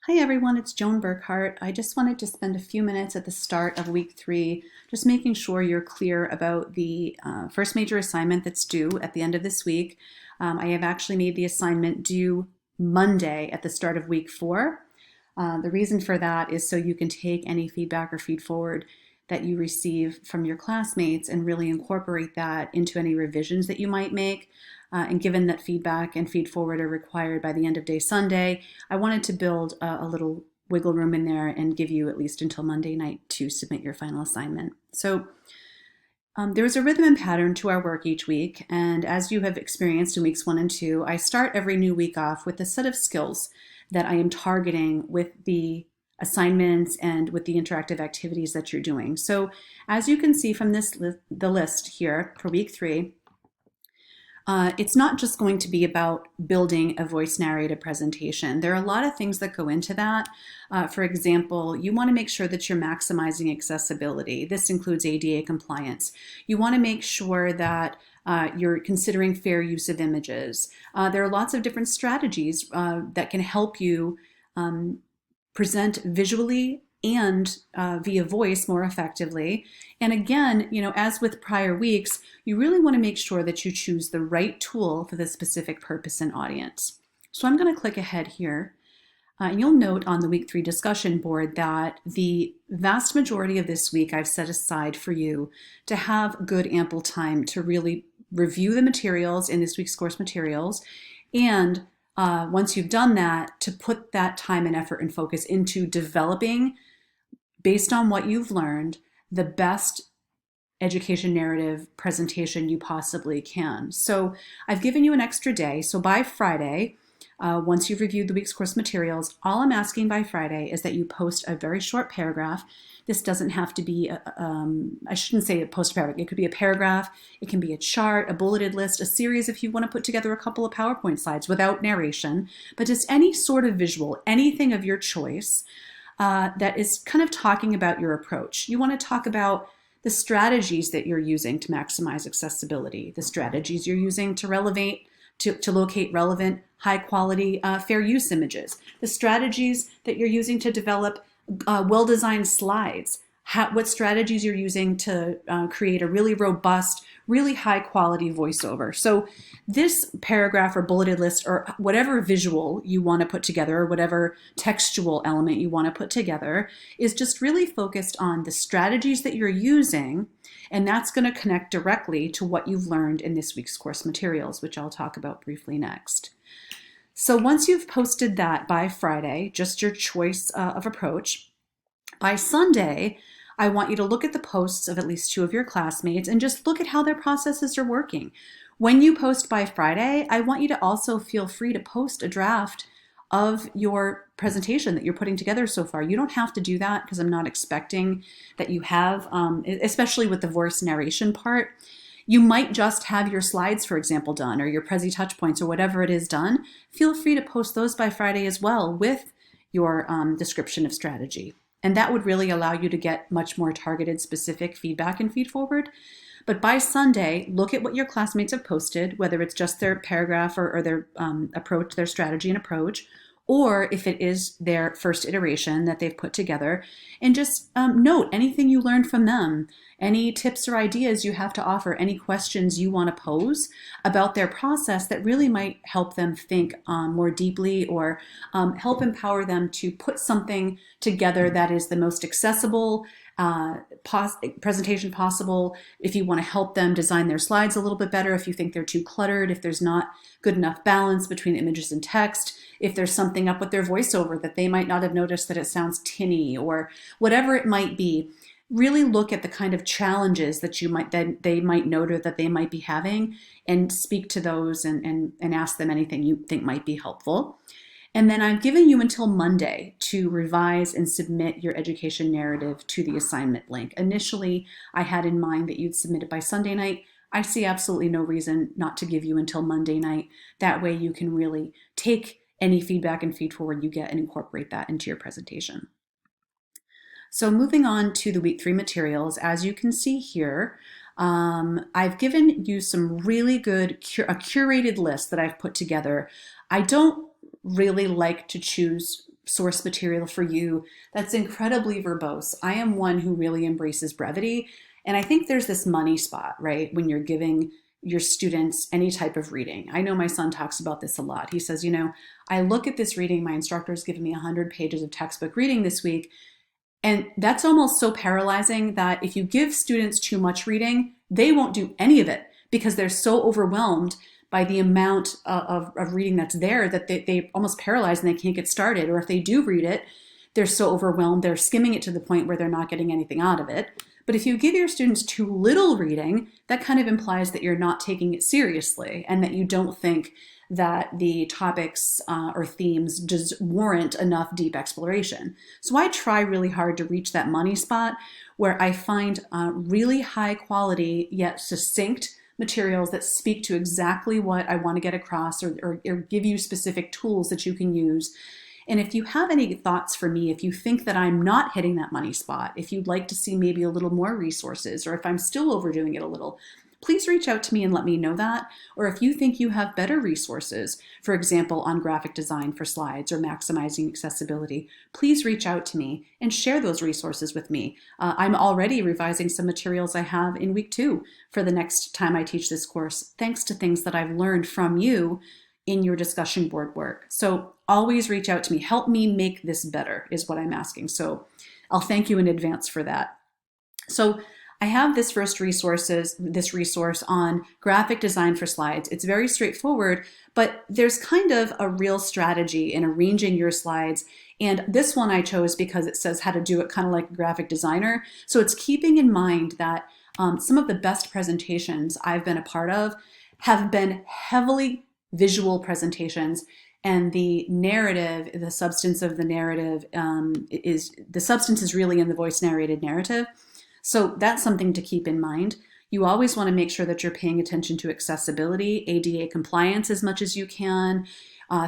Hi everyone, it's Joan Burkhart. I just wanted to spend a few minutes at the start of week 3 just making sure you're clear about the first major assignment that's due at the end of this week. I have actually made the assignment due Monday at the start of week 4. The reason for that is so you can take any feedback or feed forward that you receive from your classmates and really incorporate that into any revisions that you might make. And given that feedback and feed forward are required by the end of day Sunday, I wanted to build a little wiggle room in there and give you at least until Monday night to submit your final assignment. So there's a rhythm and pattern to our work each week, and as you have experienced in weeks 1 and 2, I start every new week off with a set of skills that I am targeting with the assignments and with the interactive activities that you're doing. So as you can see from the list here for week 3, it's not just going to be about building a voice narrated presentation. There are a lot of things that go into that. For example, you want to make sure that you're maximizing accessibility. This includes ADA compliance. You want to make sure that you're considering fair use of images. There are lots of different strategies that can help you present visually and via voice more effectively. And again, as with prior weeks, you really want to make sure that you choose the right tool for the specific purpose and audience. So I'm going to click ahead here. You'll note on the week 3 discussion board that the vast majority of this week I've set aside for you to have good ample time to really review the materials in this week's course materials, and once you've done that, to put that time and effort and focus into developing, based on what you've learned, the best education narrative presentation you possibly can. So I've given you an extra day. So by Friday, once you've reviewed the week's course materials, all I'm asking by Friday is that you post a very short paragraph. This doesn't have to be, I shouldn't say a post paragraph. It could be a paragraph. It can be a chart, a bulleted list, a series if you want to put together a couple of PowerPoint slides without narration, but just any sort of visual, anything of your choice that is kind of talking about your approach. You want to talk about the strategies that you're using to maximize accessibility, the strategies you're using to locate relevant, high quality, fair use images, the strategies that you're using to develop well-designed slides, what strategies you're using to create a really robust, really high quality voiceover. So this paragraph or bulleted list or whatever visual you want to put together or whatever textual element you want to put together is just really focused on the strategies that you're using, and that's going to connect directly to what you've learned in this week's course materials, which I'll talk about briefly next. So once you've posted that by Friday, just your choice of approach, by Sunday, I want you to look at the posts of at least 2 of your classmates and just look at how their processes are working. When you post by Friday, I want you to also feel free to post a draft of your presentation that you're putting together so far. You don't have to do that because I'm not expecting that you have, especially with the voice narration part. You might just have your slides, for example, done, or your Prezi touch points or whatever it is done. Feel free to post those by Friday as well with your description of strategy. And that would really allow you to get much more targeted, specific feedback and feed forward. But by Sunday, look at what your classmates have posted, whether it's just their paragraph or their approach, their strategy and approach, or if it is their first iteration that they've put together, and just note anything you learned from them, any tips or ideas you have to offer, any questions you want to pose about their process that really might help them think more deeply or help empower them to put something together that is the most accessible presentation possible. If you want to help them design their slides a little bit better, if you think they're too cluttered, if there's not good enough balance between images and text, if there's something up with their voiceover that they might not have noticed, that it sounds tinny or whatever it might be, really look at the kind of challenges that they might note or that they might be having and speak to those and ask them anything you think might be helpful. And then I've given you until Monday to revise and submit your education narrative to the assignment link. Initially, I had in mind that you'd submit it by Sunday night. I see absolutely no reason not to give you until Monday night. That way you can really take any feedback and feed forward you get and incorporate that into your presentation. So moving on to the week 3 materials, as you can see here, I've given you some really good, a curated list that I've put together. I don't really like to choose source material for you that's incredibly verbose. I am one who really embraces brevity. And I think there's this money spot, right? When you're giving your students any type of reading. I know my son talks about this a lot. He says, I look at this reading, my instructor has given me 100 pages of textbook reading this week. And that's almost so paralyzing that if you give students too much reading, they won't do any of it because they're so overwhelmed by the amount of reading that's there that they almost paralyzed and they can't get started. Or if they do read it, they're so overwhelmed, they're skimming it to the point where they're not getting anything out of it. But if you give your students too little reading, that kind of implies that you're not taking it seriously and that you don't think that the topics or themes just warrant enough deep exploration. So I try really hard to reach that money spot where I find really high quality yet succinct materials that speak to exactly what I want to get across or give you specific tools that you can use. And if you have any thoughts for me, if you think that I'm not hitting that money spot, if you'd like to see maybe a little more resources, or if I'm still overdoing it a little, please reach out to me and let me know that. Or if you think you have better resources, for example, on graphic design for slides or maximizing accessibility, please reach out to me and share those resources with me. I'm already revising some materials I have in week 2 for the next time I teach this course, thanks to things that I've learned from you in your discussion board work. So always reach out to me. Help me make this better is what I'm asking. So I'll thank you in advance for that. So I have this resource on graphic design for slides. It's very straightforward, but there's kind of a real strategy in arranging your slides. And this one I chose because it says how to do it kind of like a graphic designer. So it's keeping in mind that some of the best presentations I've been a part of have been heavily visual presentations, and the narrative, the substance of the narrative is really in the voice narrated narrative. So that's something to keep in mind. You always want to make sure that you're paying attention to accessibility, ADA compliance as much as you can,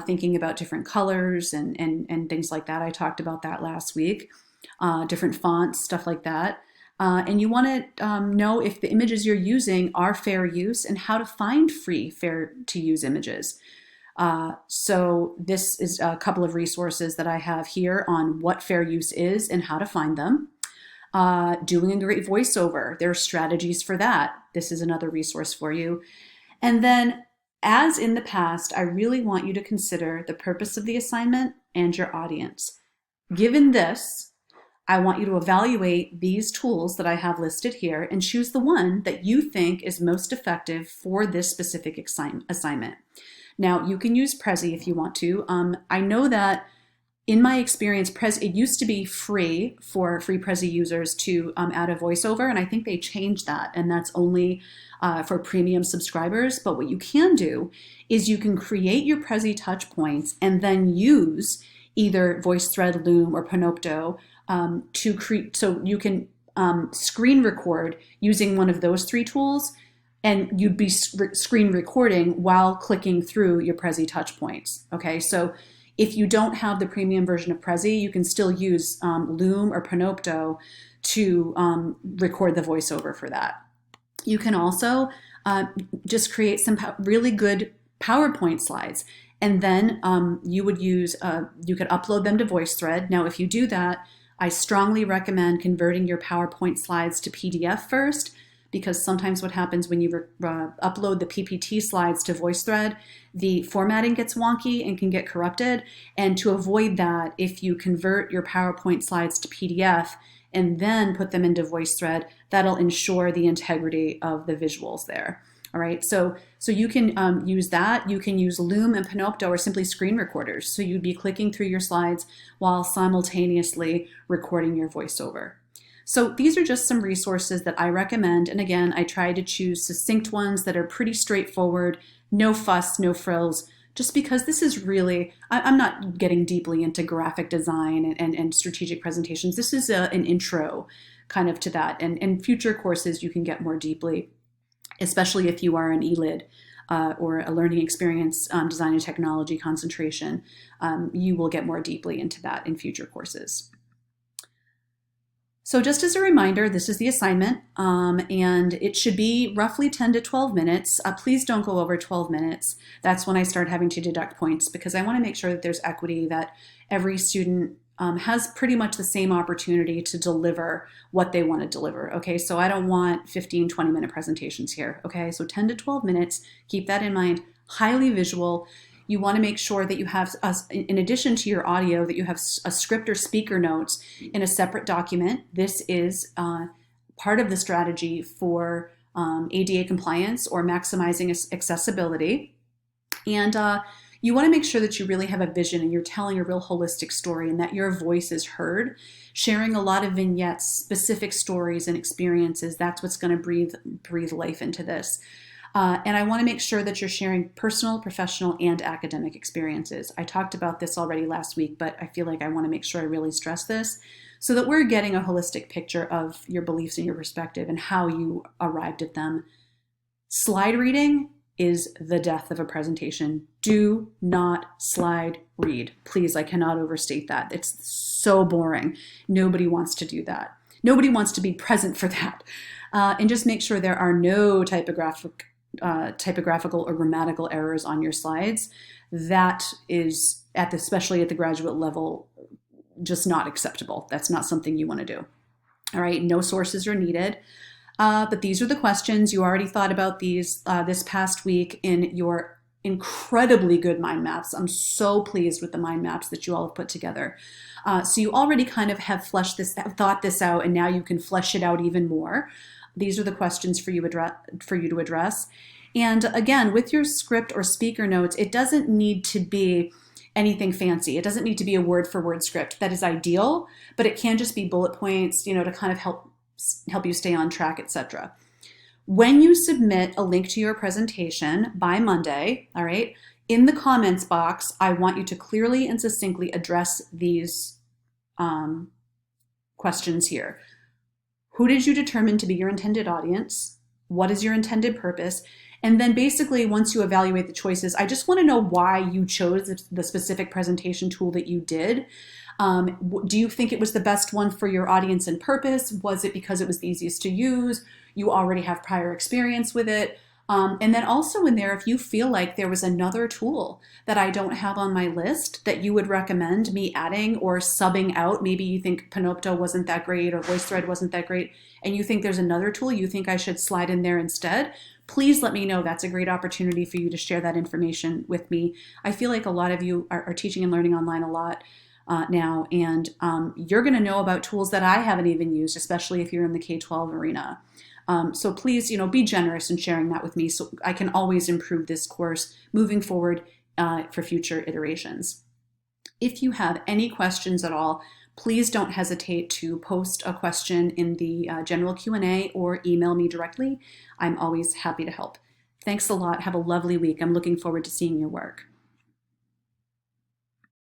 thinking about different colors and things like that. I talked about that last week, different fonts, stuff like that. And you want to know if the images you're using are fair use and how to find free, fair to use images. So this is a couple of resources that I have here on what fair use is and how to find them. Doing a great voiceover, there are strategies for that. This is another resource for you. And then, as in the past, I really want you to consider the purpose of the assignment and your audience. Given this, I want you to evaluate these tools that I have listed here and choose the one that you think is most effective for this specific assignment. Now, you can use Prezi if you want to. I know that in my experience, it used to be free for free Prezi users to add a voiceover, and I think they changed that, and that's only for premium subscribers. But what you can do is you can create your Prezi touch points and then use either VoiceThread, Loom, or Panopto to create, so you can screen record using one of those 3 tools, and you'd be screen recording while clicking through your Prezi touch points. Okay, so if you don't have the premium version of Prezi, you can still use Loom or Panopto to record the voiceover for that. You can also just create some really good PowerPoint slides, and then you could upload them to VoiceThread. Now, if you do that, I strongly recommend converting your PowerPoint slides to PDF first, because sometimes what happens when you upload the PPT slides to VoiceThread, the formatting gets wonky and can get corrupted. And to avoid that, if you convert your PowerPoint slides to PDF and then put them into VoiceThread, that'll ensure the integrity of the visuals there. All right, so you can use that. You can use Loom and Panopto or simply screen recorders. So you'd be clicking through your slides while simultaneously recording your voiceover. So these are just some resources that I recommend. And again, I try to choose succinct ones that are pretty straightforward, no fuss, no frills, just because this is really, I'm not getting deeply into graphic design and strategic presentations. This is an intro kind of to that. And in future courses, you can get more deeply, especially if you are an ELID or a learning experience design and technology concentration. You will get more deeply into that in future courses. So just as a reminder, this is the assignment, and it should be roughly 10 to 12 minutes. Please don't go over 12 minutes. That's when I start having to deduct points because I want to make sure that there's equity, that every student has pretty much the same opportunity to deliver what they want to deliver, okay? So I don't want 15, 20-minute presentations here, okay? So 10 to 12 minutes, keep that in mind. Highly visual. You want to make sure that you have, in addition to your audio, that you have a script or speaker notes in a separate document. This is part of the strategy for ADA compliance or maximizing accessibility. And you want to make sure that you really have a vision and you're telling a real holistic story and that your voice is heard. Sharing a lot of vignettes, specific stories and experiences, that's what's going to breathe life into this. And I want to make sure that you're sharing personal, professional, and academic experiences. I talked about this already last week, but I feel like I want to make sure I really stress this so that we're getting a holistic picture of your beliefs and your perspective and how you arrived at them. Slide reading is the death of a presentation. Do not slide read. Please, I cannot overstate that. It's so boring. Nobody wants to do that. Nobody wants to be present for that. And just make sure there are no typographical or grammatical errors on your slides. That is, especially at the graduate level, just not acceptable. That's not something you want to do. All right, no sources are needed. But these are the questions. You already thought about these this past week in your incredibly good mind maps. I'm so pleased with the mind maps that you all have put together. So you already kind of have thought this out, and now you can flesh it out even more. These are the questions for you to address. And again, with your script or speaker notes, it doesn't need to be anything fancy. It doesn't need to be a word-for-word script. That is ideal, but it can just be bullet points, to kind of help you stay on track, etc. When you submit a link to your presentation by Monday, all right, in the comments box, I want you to clearly and succinctly address these questions here. Who did you determine to be your intended audience? What is your intended purpose? And then basically, once you evaluate the choices, I just want to know why you chose the specific presentation tool that you did. Do you think it was the best one for your audience and purpose? Was it because it was the easiest to use? You already have prior experience with it. And then also in there, if you feel like there was another tool that I don't have on my list that you would recommend me adding or subbing out, maybe you think Panopto wasn't that great or VoiceThread wasn't that great, and you think there's another tool you think I should slide in there instead, please let me know. That's a great opportunity for you to share that information with me. I feel like a lot of you are teaching and learning online a lot now, and you're going to know about tools that I haven't even used, especially if you're in the K-12 arena. So please, be generous in sharing that with me so I can always improve this course moving forward for future iterations. If you have any questions at all, please don't hesitate to post a question in the general Q&A or email me directly. I'm always happy to help. Thanks a lot. Have a lovely week. I'm looking forward to seeing your work.